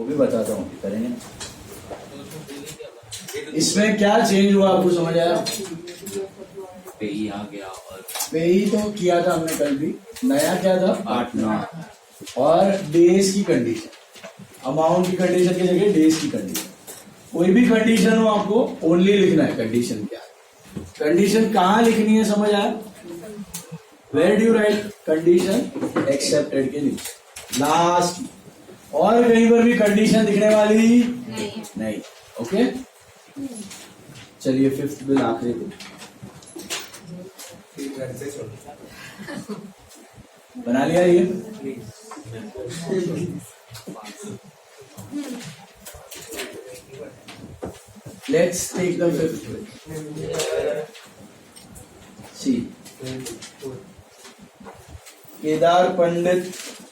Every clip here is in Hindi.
भी बताता हूँ, करेंगे। इसमें क्या चेंज हुआ आपको समझ आया? पेई आ गया और पेई तो किया था हमने कल भी, नया क्या था? पार्टनर और डेज की कंडीशन, अमाउंट की कंडीशन की जगह डेज की कंडीशन। कोई भी कंडीशन हो आपको ओनली लिखना है कंडीशन क्या है। कंडीशन कहाँ लिखनी है समझ आया? Where do you write condition? Accepted के नीचे लास्ट। और कहीं पर भी कंडीशन दिखने वाली नहीं। ओके, चलिए फिफ्थ बिल आखिरी बिल बना लिया ये। Let's take the fifth bill. See, Kedar Pandit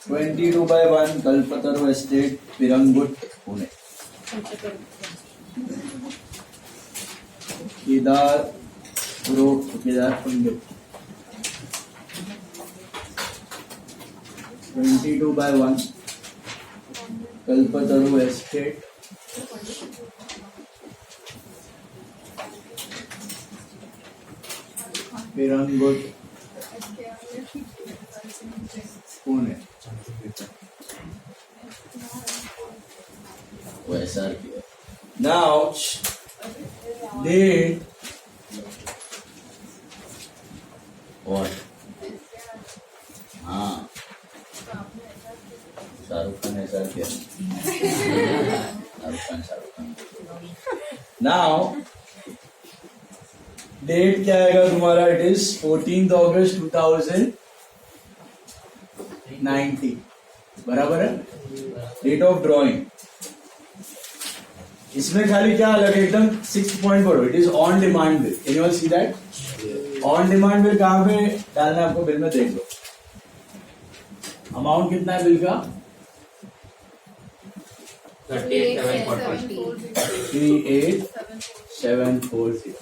22/1 Kalpataru estate Pirangut Pune. Kedar Pandit 22/1 Kalpataru estate Pirangut Pune. वैसा किया। नाउ डेट और हाँ शाहरुख खान ऐसा किया। शाहरुख खान नाउ डेट क्या आएगा तुम्हारा? इट इज 14 अगस्त 2019, बराबर है? Date of drawing. इसमें खाली क्या अलग है एकदम? 6 पॉइंट पढ़ो। It is on demand bill. Can you all see that? On demand bill कहां पे डालना है आपको? बिल में देख लो अमाउंट कितना है बिल का? 38,740।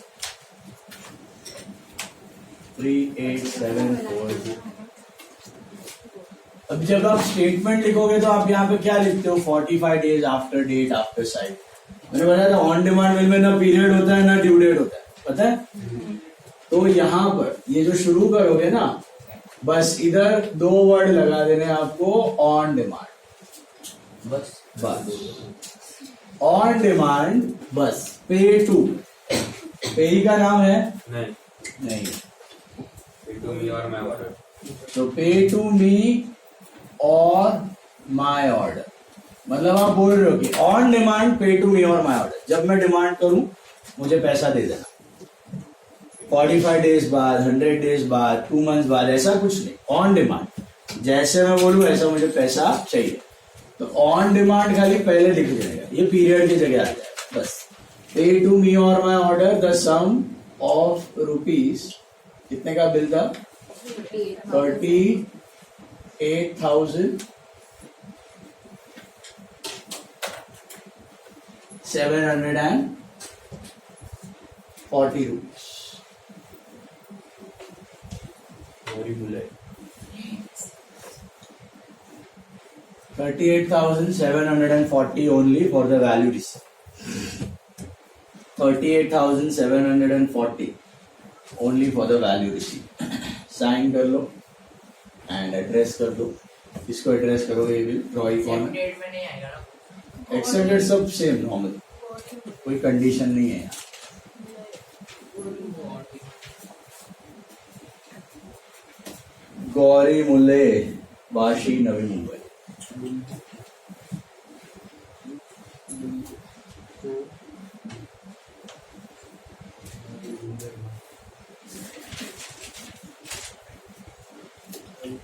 38,740। अब जब आप स्टेटमेंट लिखोगे तो आप यहाँ पे क्या लिखते हो? 45 days after date after sight. मैंने बताया था ऑन डिमांड बिल में ना पीरियड होता है ना ड्यू डेट होता है, पता है? तो यहाँ पर ये जो शुरू करोगे ना, बस इधर 2 वर्ड लगा देने आपको, ऑन डिमांड। बस ऑन डिमांड, बस। पे टू, पे का नाम है? नहीं। पे टू मी और माय ऑर्डर। तो पे टू मी और माय ऑर्डर, मतलब आप बोल रहे हो कि ऑन डिमांड पे टू मी और माय ऑर्डर। जब मैं डिमांड करूं मुझे पैसा दे देना, 45 डेज बाद, 100 डेज बाद, 2 मंथ्स बाद, ऐसा कुछ नहीं। ऑन डिमांड, जैसे मैं बोलूं ऐसा मुझे पैसा चाहिए। तो ऑन डिमांड खाली पहले लिख जाएगा, ये पीरियड की जगह आ जाएगा बस। पे टू मी और my order the sum of rupees, कितने का बिल था? 38,740 rupees. 38,740 only for the value receipt. 38,740 only for the value receipt. Sign कर लो एंड एड्रेस कर दो। इसको एड्रेस करोगे, ये भी ट्रॉई कौन है? एक्सेप्टेड सब सेम नॉर्मल, कोई कंडीशन नहीं है यहाँ। गौरी मुल्ले, वाशी, नवी मुंबई।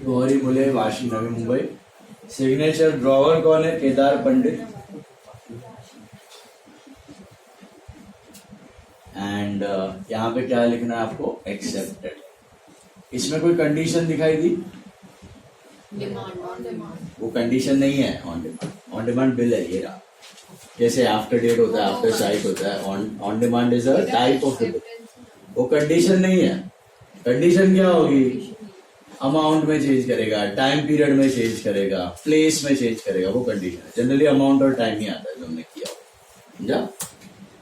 गौरी मुले, वाशी, नवी मुंबई। सिग्नेचर ड्रॉवर कौन है? केदार पंडित। एंड यहाँ पे क्या लिखना है आपको? एक्सेप्टेड। इसमें कोई कंडीशन दिखाई दी? वो कंडीशन नहीं है on demand. On demand bill है ये रहा। जैसे आफ्टर डेट होता है, आफ्टर साइट होता है, on demand is a type of bill. वो कंडीशन नहीं है। कंडीशन क्या होगी? अमाउंट में चेंज करेगा, टाइम पीरियड में चेंज करेगा, प्लेस में चेंज करेगा, वो कंडीशन है। जनरली अमाउंट और टाइम ही आता है जो हमने किया, समझा?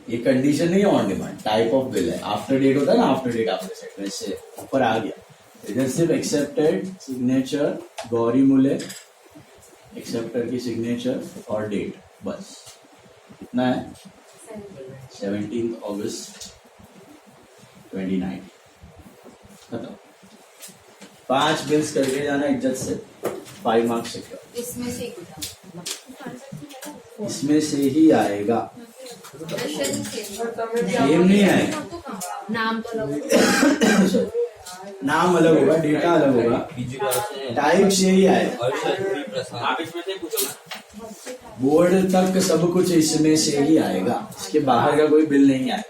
ये कंडीशन नहीं है on demand, type of bill है। आफ्टर डेट होता है ना, आफ्टर डेट आफ्टर सेट, वैसे ऊपर आ गया। इधर सिर्फ एक्सेप्टेड, सिग्नेचर, गौरी मुले, एक्सेप्टर की सिग्नेचर और डेट, बस कितना है? 17 अगस्त 2019, खत्म। 5 बिल्स करके जाना इज्जत से, 5 मार्क्स सिक्योर। इसमें से इसमें से ही आएगा, सेम नहीं आएगा। नाम तो लोग Sorry, नाम अलग होगा, डेटा अलग होगा, टाइप से ही आएगा। आप इसमें से पूछोगे। बोर्ड तक सब कुछ इसमें से ही आएगा, इसके बाहर का कोई बिल नहीं आएगा।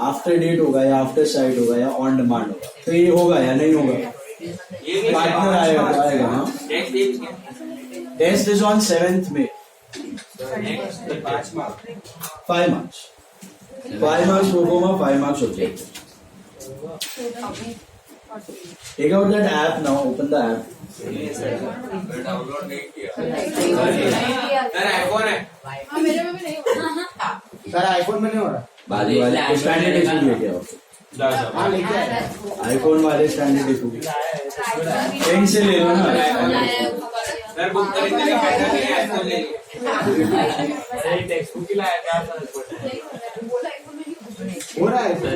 आफ्टर डेट होगा या आफ्टर साइट होगा या ऑन डिमांड होगा, तो ये होगा या नहीं होगा? पार्टनर आएगा तो आएगा। हाँ, test is on 7th May, 5 marks, 5 marks proforma, 5 marks objective. Take out that app now, open the app. Download नहीं किया। सर आईफोन है। मेरे में भी नहीं होता। सर आईफोन में नहीं हो रहा। बाजू वाले को स्टैंडर्ड इशू लेके आओ, हाँ लेके आए। आईफोन वाले स्टैंडर्ड इशू पेन से ले लो ना। सर बुक खरीदने का पैसा नहीं है, आईफोन ले लीजिए। टेक्स्ट बुक ही लाया था। हो रहा है सर।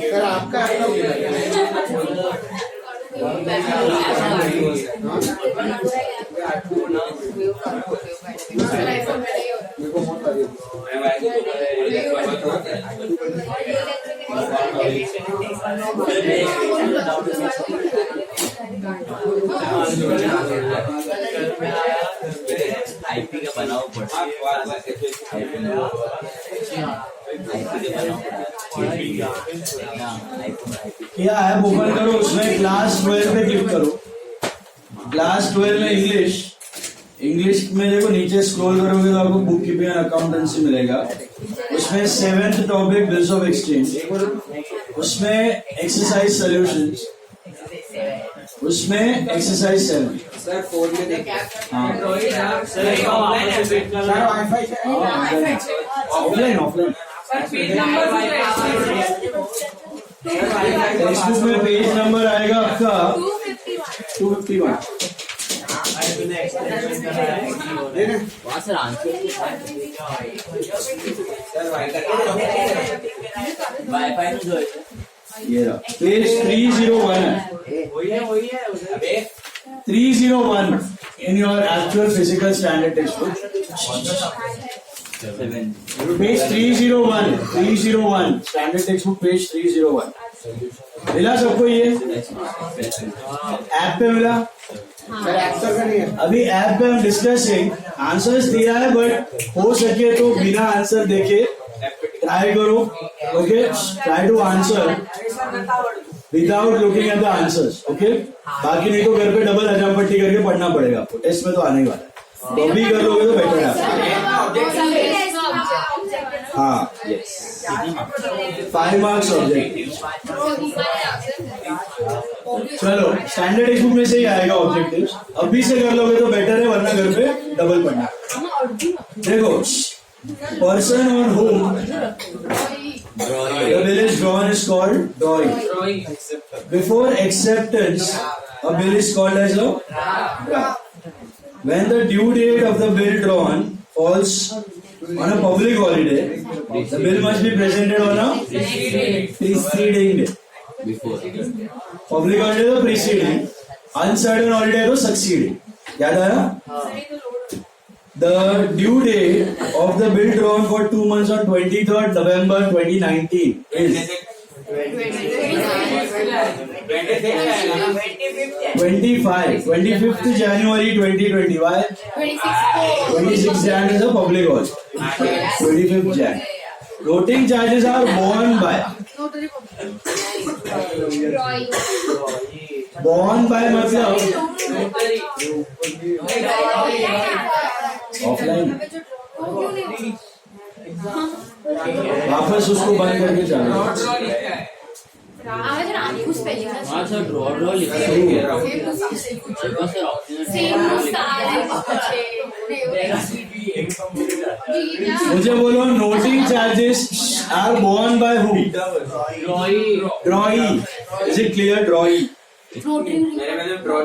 सर आपका आईपी का बनाओ पड़ता क्या ऐप ओपन करो, उसमें क्लास 12 पे क्लिक करो। क्लास 12 में इंग्लिश में देखो, नीचे स्क्रॉल करोगे तो आपको बुक कीपिंग एंड अकाउंटेंसी मिलेगा। उसमें 7th topic bills of exchange, उसमें एक्सरसाइज सॉल्यूशंस, उसमें एक्सरसाइज 7। सर फोन में देखिए। हाँ, सर वाईफाई से ऑफलाइन टेक्स्ट बुक में पेज नंबर आएगा आपका 251। वहाँ सर आंसर वाईफाई में जो ये रहा पेज 301 है, वही है 301 in your actual physical standard textbook. Page 301 standard textbook page 301 मिला सबको? ये ऐप पे मिला? सर आंसर का नहीं है। अभी ऐप पे हम डिस्कसिंग आंसर्स दिया है, बट हो सके तो बिना आंसर देखे ट्राई करो। Okay, try to answer without looking at the answers. Okay, बाकी नहीं तो घर पे डबल हजाम पट्टी करके पढ़ना पड़ेगा आपको, टेस्ट में तो आने ही वाला है। तो भी कर लोगे तो बेटर है। हाँ, यस, 5 मार्क्स ऑब्जेक्टिव। चलो, स्टैंडर्ड टेक्स्ट बुक में से ही आएगा ऑब्जेक्टिव्स। अभी से कर लोगे तो बेटर है, वरना घर पे डबल पढ़ना। देखो, person on whom the bill is drawn is called drawing. Before acceptance, a bill is called as a draft. When the due date of the bill drawn falls on a public holiday, the bill must be presented on a preceding day. before Public holiday तो preceding, uncertain holiday तो succeeding. याद आया? The due date of the bill drawn for 2 months on 23rd November 2019 is 25th January 2020. Why? 26th Jan is a public holiday. 25th Jan. Noting charges are borne by. Notary drawing Borne by मतलब ऑफलाइन वापस उसको बंद करके चलो. आवाज ना खुश पेजिंग हाँ सर ड्रॉ लिखा है सर सेम मुझे बोलो noting charges are borne by who? Drawee. Is it clear? Drawee. मेरे में ड्रॉ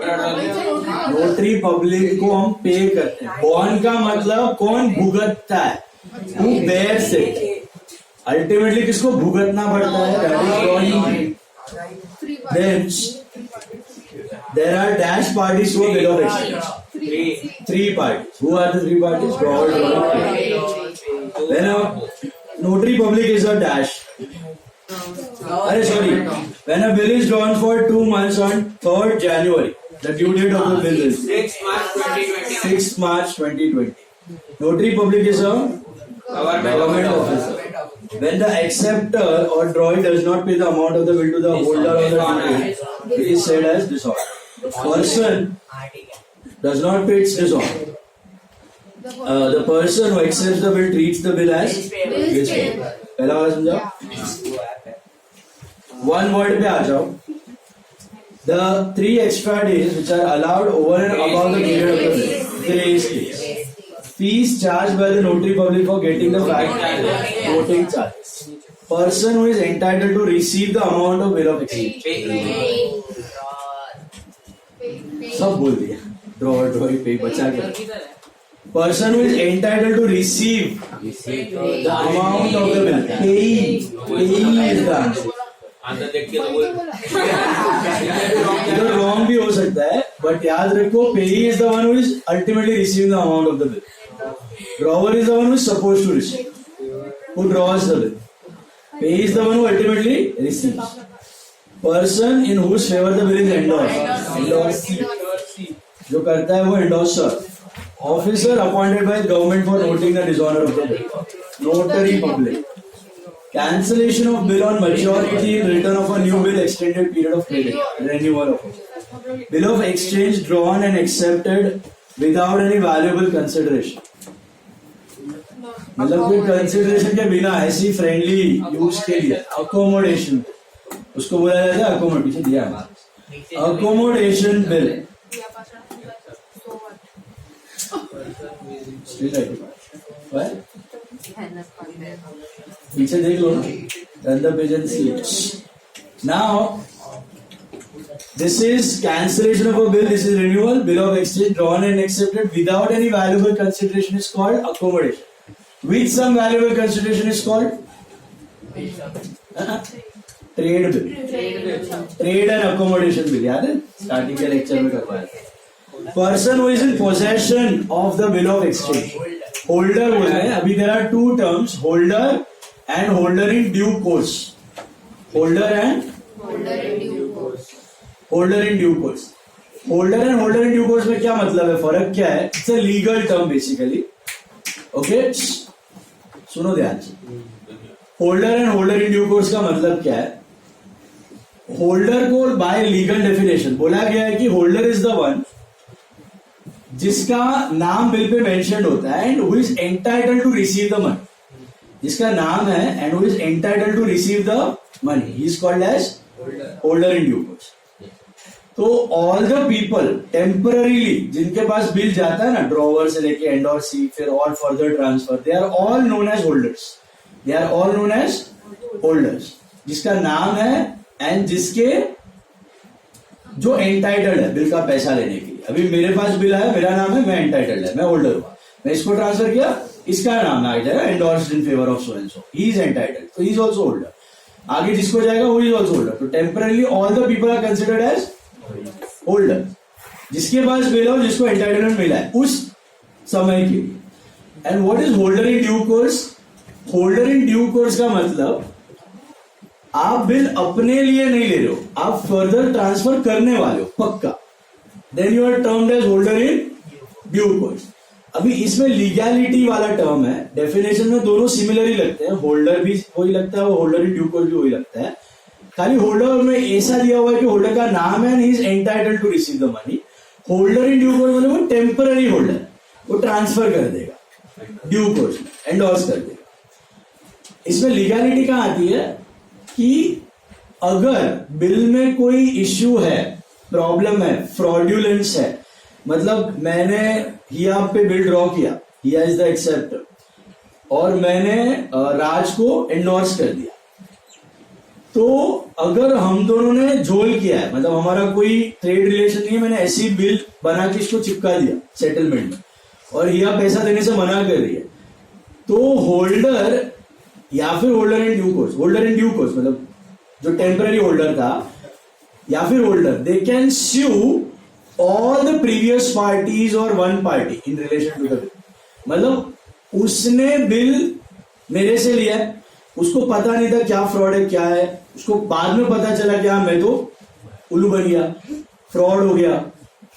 नोटरी पब्लिक को हम पे करते हैं. बॉन्ड का मतलब कौन भुगतता है, who bears it. अल्टीमेटली किसको भुगतना पड़ता है? That is drawing. Then there are dash parties who are bill of exchange. Three parties. Who are the three parties? Drawer, When a notary public is a dash. When a bill is drawn for 2 months on 3rd January, the due date of the bill is 6 March 2020. 6 March 2020. Notary public is a government officer. When the acceptor or drawee does not pay the amount of the bill to the holder of the due, it is said as dishonor. Person does not pay, its dishonor. The person who accepts the bill treats the bill as dishonor. पहला बात समझा? One word पे आ जाओ. The 3 extra days which are allowed over and above the period of the bill. Grace days. Fees charged by the notary public for getting the fact noting charges. Person who is entitled to receive the amount of bill of exchange. सब बोल दिया. Draw, pay, बचा क्या? Person who is entitled to receive the amount of the bill. Payee is the answer. अंदर देख के तो बोल इधर रॉन्ग भी हो सकता है, बट याद रखो payee is the one who is ultimately receiving the amount of the bill. Drawer is the one who is supposed to receive, who draws the bill. Payee is the one who ultimately receives. Person in whose favour the bill is endorsee. जो करता है वो endorser. Officer appointed by government for noting the dishonour of the bill. Notary public. Cancellation of bill on maturity in return of a new bill, extended period of credit, renewal of it. Bill of exchange drawn and accepted without any valuable consideration. मतलब कोई कंसिडरेशन के बिना ऐसी फ्रेंडली यूज के लिए अकोमोडेशन, उसको बोला जाता है अकोमोडेशन. दिया अकोमोडेशन बिल. पीछे देख लो ना. Turn the page and see it. Now, this is cancellation of a bill. This is renewal. Bill of exchange drawn and accepted without any valuable consideration is called accommodation. With some valuable consideration is called trade bill. Trade and accommodation bill. याद है? स्टार्टिंग के लेक्चर में करवाया. Person who is in possession of the bill of exchange. Holder बोल रहे हैं. अभी there are 2 terms, holder and holder in due course. Holder and holder in due course. Holder and holder in due course में क्या मतलब है? फर्क क्या है? It's a legal term basically. Okay? सुनो ध्यान से. Holder and holder in due course का मतलब क्या है? Holder को by legal definition बोला गया है कि holder is the one जिसका नाम बिल पे मेंशन होता है and who is entitled to receive the money. जिसका नाम है and who is entitled to receive the money, he is called as holder in due course. तो all the people temporarily जिनके पास बिल जाता है ना, ड्रॉवर से लेके एंडोर्सी, फिर all further transfer, they are all known as holders. They are all known as holders. जिसका नाम है and जिसके जो एंटाइटल्ड है बिल का पैसा लेने के लिए. अभी मेरे पास बिल आया, मेरा नाम है, मैं एंटाइटल्ड है, मैं होल्डर हुआ, मैं इसको ट्रांसफर किया, इसका नाम आ जाएगा endorsed in favour of so and so. He is entitled, तो ही इज आल्सो होल्डर. आगे जिसको जाएगा वो इज आल्सो होल्डर. तो temporary all the people are considered as holder. जिसके पास बिल हो, जिसको एंटाइटलमेंट मिला है उस समय के लिए. And what is holder in due course? Holder in due course का मतलब आप बिल अपने लिए नहीं ले रहे हो, आप फर्दर ट्रांसफर करने वाले हो पक्का. Then you are termed as holder in due course. अभी इसमें लीगैलिटी वाला टर्म है, डेफिनेशन में दोनों सिमिलर ही लगते हैं, होल्डर भी वही लगता है और होल्डर इन ड्यू कोर्स भी वही लगता है। खाली होल्डर में ऐसा दिया हुआ है कि होल्डर का नाम है, he is entitled to receive the money. Holder in due course मतलब वो टेम्पररी होल्डर, वो ट्रांसफर कर देगा ड्यू कोर्स में, एंडोर्स कर देगा। इसमें लीगैलिटी कहां आती है कि अगर बिल में कोई इश्यू है, प्रॉब्लम है, फ्रॉड्यूलेंस है, मतलब मैंने हिया पे बिल ड्रॉ किया, हिया इज द एक्सेप्टर, और मैंने राज को एंडोर्स कर दिया, तो अगर हम दोनों ने झोल किया है, मतलब हमारा कोई ट्रेड रिलेशन नहीं है, मैंने ऐसी बिल बना के इसको चिपका दिया सेटलमेंट में और हिया पैसा देने से मना कर रही है, तो होल्डर या फिर holder in due course, holder in due course मतलब जो टेम्पररी होल्डर था या फिर holder, they can sue all the previous parties और one party in relation to the bill. मतलब उसने बिल मेरे से लिया है, उसको पता नहीं था क्या फ्रॉड है क्या है, उसको बाद में पता चला क्या मैं तो उल्लू बन गया, फ्रॉड हो गया,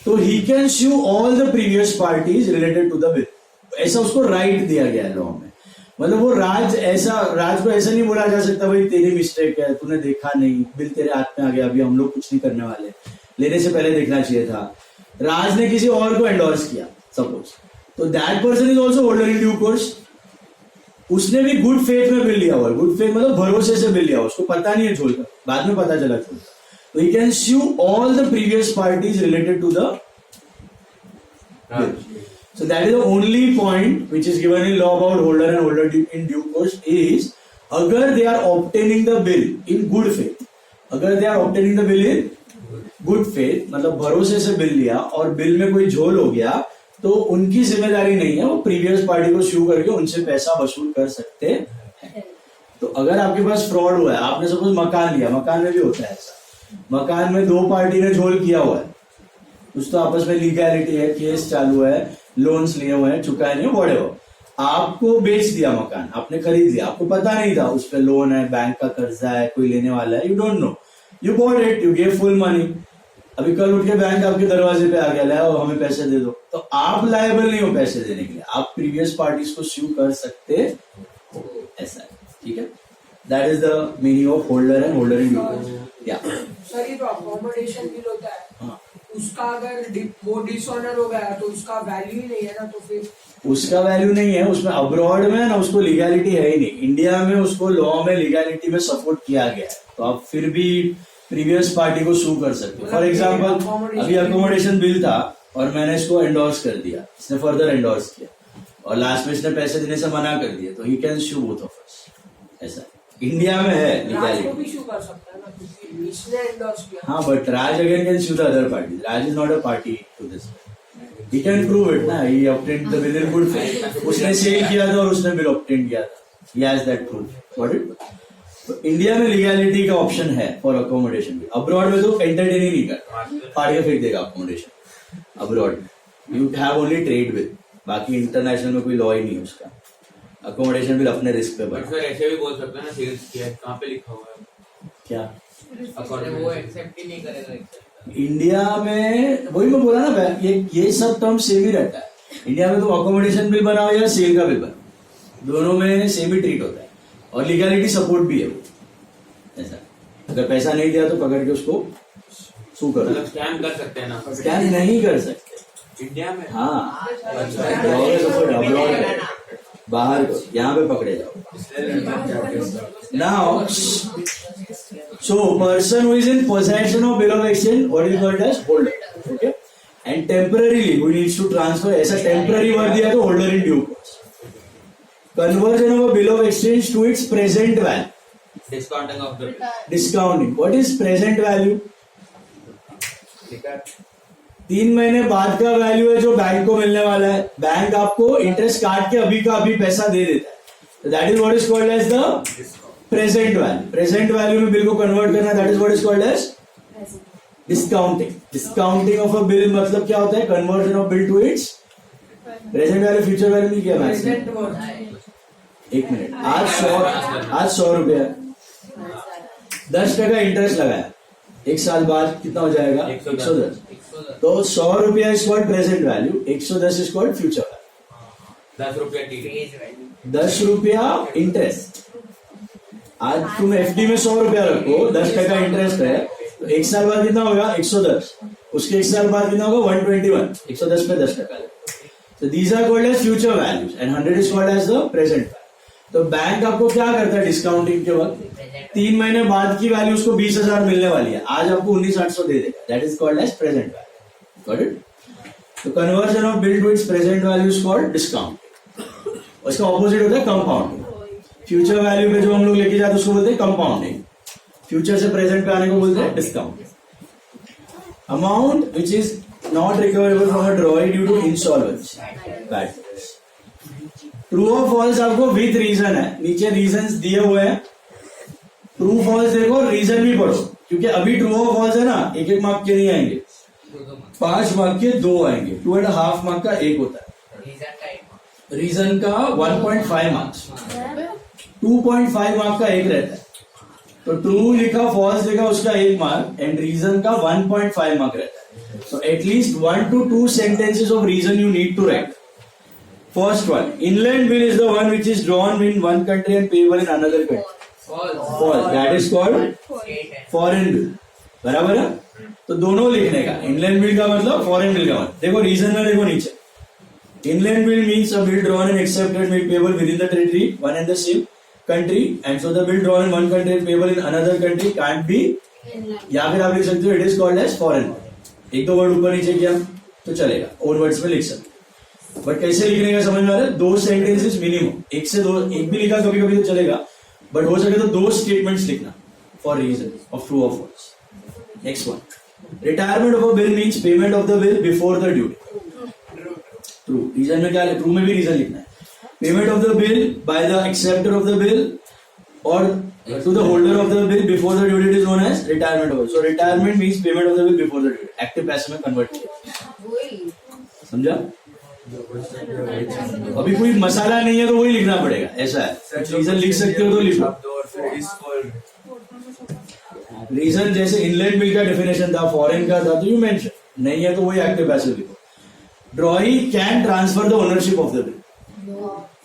तो he can sue all the previous parties related to the bill. ऐसा उसको राइट दिया गया है लॉ में। मतलब वो राज को ऐसा नहीं बोला जा सकता भाई तेरी मिस्टेक है, तूने देखा नहीं, बिल तेरे हाथ में आ गया, अभी हम लोग कुछ नहीं करने वाले, लेने से पहले देखना चाहिए था। राज ने किसी और को एंडोर्स किया सपोज, तो that person is also holder in due course. उसने भी गुड फेथ में बिल लिया हुआ, गुड फेथ मतलब भरोसे से बिल लिया हुआ, उसको पता नहीं है झोल का, बाद में पता चला झोल। तो he can sue all the previous parties related to the bill. So that is the only point which is given in law about holder and holder in due course is अगर they are obtaining the bill in good faith, अगर they are obtaining the bill in good faith मतलब भरोसे से बिल लिया और बिल में कोई झोल हो गया तो उनकी जिम्मेदारी नहीं है, वो प्रीवियस पार्टी को स्यू करके उनसे पैसा वसूल कर सकते हैं। तो अगर आपके पास फ्रॉड हुआ है, आपने सपोज मकान लिया, मकान में भी होता है ऐसा, मकान में दो पार्टी ने झोल किया हुआ है, कुछ तो आपस में लीगैलिटी है, केस चालू है, लोन्स लिए हुए हैं, चुकाए नहीं, व्हाटएवर, आपको बेच दिया मकान, आपने खरीद लिया, आपको पता नहीं था उस पर लोन है, बैंक का कर्जा है, कोई लेने वाला है, you don't know, you bought it, you gave full money, अभी कल उठ के बैंक आपके दरवाजे पे आ गया, लाओ हमें पैसे दे दो, तो आप लायबल नहीं हो पैसे देने के लिए, आप प्रीवियस पार्टीज को स्यू कर सकते हो, ऐसा है, ठीक है। That is the meaning of holder and holder in due course. या सर ये जो अकोमोडेशन बिल होता है, हाँ, उसका अगर वो डिसऑनर हो गया तो उसका वैल्यू ही नहीं है ना, तो फिर उसका वैल्यू नहीं है, उसमें अब्रॉड में ना उसको लीगैलिटी है ही नहीं, इंडिया में उसको लॉ में लीगैलिटी में सपोर्ट किया गया है, तो आप फिर भी प्रीवियस पार्टी को सू कर सकते हो। फॉर एग्जाम्पल अभी अकोमोडेशन बिल था और मैंने इसको एंडोर्स कर दिया, इसने फर्दर एंडोर्स किया और लास्ट में इसने पैसे देने से मना कर दिया, तो he can shoe both of us, ऐसा इंडिया में है राज को भी लीगैलिटी। शू कर सकता है ना, क्योंकि इसने एंडोर्स किया। हाँ, but Raj again can sue the other party. Raj is not a party to this. He can prove it ना, he obtained the bill in good faith. उसने सेल किया था और उसने बिल ऑब्टेन किया था, he has that proof. Got it? तो इंडिया में लीगैलिटी का ऑप्शन है फॉर अकोमोडेशन बिल, अब्रॉड में तो एंटरटेन ही नहीं करता, फाड़ के फेंक देगा अकोमोडेशन। अब्रॉड में you have only trade bill, बाकी इंटरनेशनल में कोई लॉ ही नहीं है उसका, अकोमोडेशन बिल अपने रिस्क पे बट बना। सर ऐसे भी बोल सकते हैं ना, सेल्स किया है, कहाँ पे लिखा हुआ है क्या अकॉर्डिंग वो एक्सेप्ट ही नहीं करेगा एक्सेप्ट। इंडिया में वही मैं बोला ना, ये सब टर्म सेम ही रहता है। इंडिया में तो अकोमोडेशन बिल बनाओ या सेल का बिल बनाओ, दोनों में सेम ही ट्रीट होता है और लीगैलिटी सपोर्ट भी है वो, ऐसा। अगर पैसा नहीं दिया तो पकड़ के उसको सू करो, मतलब स्कैम कर सकते हैं ना, स्कैम नहीं कर सकते इंडिया में। हाँ, अच्छा अब्रॉड में बाहर को, यहाँ पे पकड़े जाओ। Now, so person who is in possession of bill of exchange, what is called as holder, okay? And temporarily who needs to transfer, ऐसा temporary word दिया तो holder in due course. Conversion of a bill of exchange to its present value. Discounting of the Discounting. What is present value? 3 महीने बाद का वैल्यू है जो बैंक को मिलने वाला है, बैंक आपको इंटरेस्ट काट के अभी का अभी पैसा दे देता है, that is what is called as the present value. Present value में बिल को कन्वर्ट करना, that is what is called as discounting. Discounting of a bill मतलब क्या होता है, conversion of bill to its present value, future value नहीं किया मैथ्स में। Present word. एक मिनट, आज 100 रुपया 10% इंटरेस्ट लगाया, 1 साल बाद कितना हो जाएगा 110। तो 100 रुपया is called present value, 110 is called future value. ₹10 T face value 10 रुपया इंटरेस्ट। आज तुम एफडी में 100 रुपया रखो, 10% इंटरेस्ट है, तो एक साल बाद कितना होगा? 110। उसके एक साल बाद कितना होगा? 121। 110 पे 10%। तो these are called as future values and 100 is called as the present value. तो बैंक आपको क्या करता है डिस्काउंटिंग के वक्त? 3 महीने बाद की वैल्यू उसको 20,000 मिलने वाली है, आज आपको 19,800 दे देगा। That is called as present value. Got it? तो conversion of bill to its present value is called discount. उसका ऑपोजिट होता है कंपाउंडिंग। फ्यूचर वैल्यू पे जो हम लोग लेके जाते हैं उसको बोलते हैं कंपाउंडिंग, फ्यूचर से प्रेजेंट पे आने को बोलते हैं discount. Amount which is not recoverable from a drawee due to insolvency, bad debts. True और फॉल्स आपको विथ रीजन है, नीचे रीजंस दिए हुए हैं। ट्रू फॉल्स देखो, रीजन भी पढ़ो, क्योंकि अभी ट्रू और फॉल्स है ना, 1-1 मार्क के नहीं आएंगे, 5 मार्क के 2 आएंगे। 2.5 मार्क का 1 होता है, रीजन का एक रीजन का 1.5 मार्क्स, 2.5 मार्क का 1 रहता है। तो ट्रू लिखा फॉल्स लिखा उसका 1 मार्क एंड रीजन का 1.5 मार्क रहता है। So at least 1 to 2 sentences of reason you need to write. First one, inland bill is the one which is drawn in one country and payable in another country. False. That is called state है foreign bill. बराबर है? तो दोनों लिखने का, inland bill का मतलब foreign bill का मतलब। देखो रीजन में देखो नीचे, inland bill means a bill drawn and accepted made payable within the territory, one and the same country, and so the bill drawn in one country and payable in another country can't be, या फिर आप लिख सकते हो it is called as foreign bill। 1-2 word ऊपर नीचे किया तो चलेगा, और वर्ड्स में लिख सकते। बट कैसे लिखने का समझ में आ रहा है? 2 सेंटेंसेस मिनिमम, 1 से 2, 1 भी लिखा कभी कभी तो चलेगा, बट हो सके तो 2 स्टेटमेंट्स लिखना फॉर रीजन ऑफ ट्रू और false. Next one, retirement of a bill means payment of the bill before the due date. True. Reason में क्या? ट्रू में भी रीजन लिखना है। Payment of the bill by the acceptor of the bill or to the holder of the bill before the due date is known as retirement of bill. So retirement means payment of the bill before the due date. Active passive में convert किया, समझा? अभी कोई मसाला नहीं है तो वही लिखना पड़ेगा, ऐसा है। रीजन लिख सकते हो तो लिखो। रीजन जैसे इनलैंड बिल का डेफिनेशन था, फॉरेन का था, तो यू मेंशन, नहीं है तो वही एक्टिव पैसिव लिखो। ड्रॉई can transfer the ownership of the bill.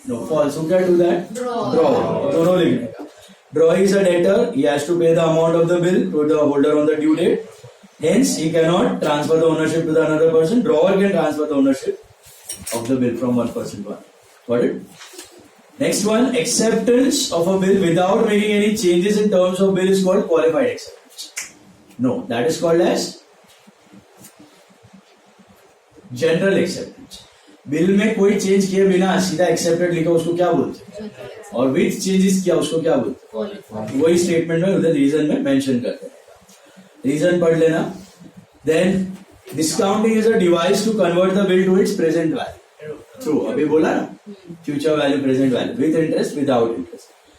No, false. Who can do that? Drawer. दोनों लिखने का। Drawer is a debtor. He has to pay the amount of the bill to the holder on the due date. Hence, he cannot transfer the ownership to the another person. Drawer can transfer the ownership of the bill from one person to another. Got it? Next one, acceptance of a bill without making any changes in terms of bill is called qualified acceptance. No, that is called as general acceptance. Bill में कोई चेंज किए बिना सीधा एक्सेप्टेड लिखा उसको क्या बोलते हैं, और विथ चेंजेस किया उसको क्या बोलते हैं? वही स्टेटमेंट में उधर रीजन में मेंशन करते हैं। रीजन पढ़ लेना। Then discounting is a device to convert the bill to its present value. True, अभी बोला ना, future value present value, with interest without interest.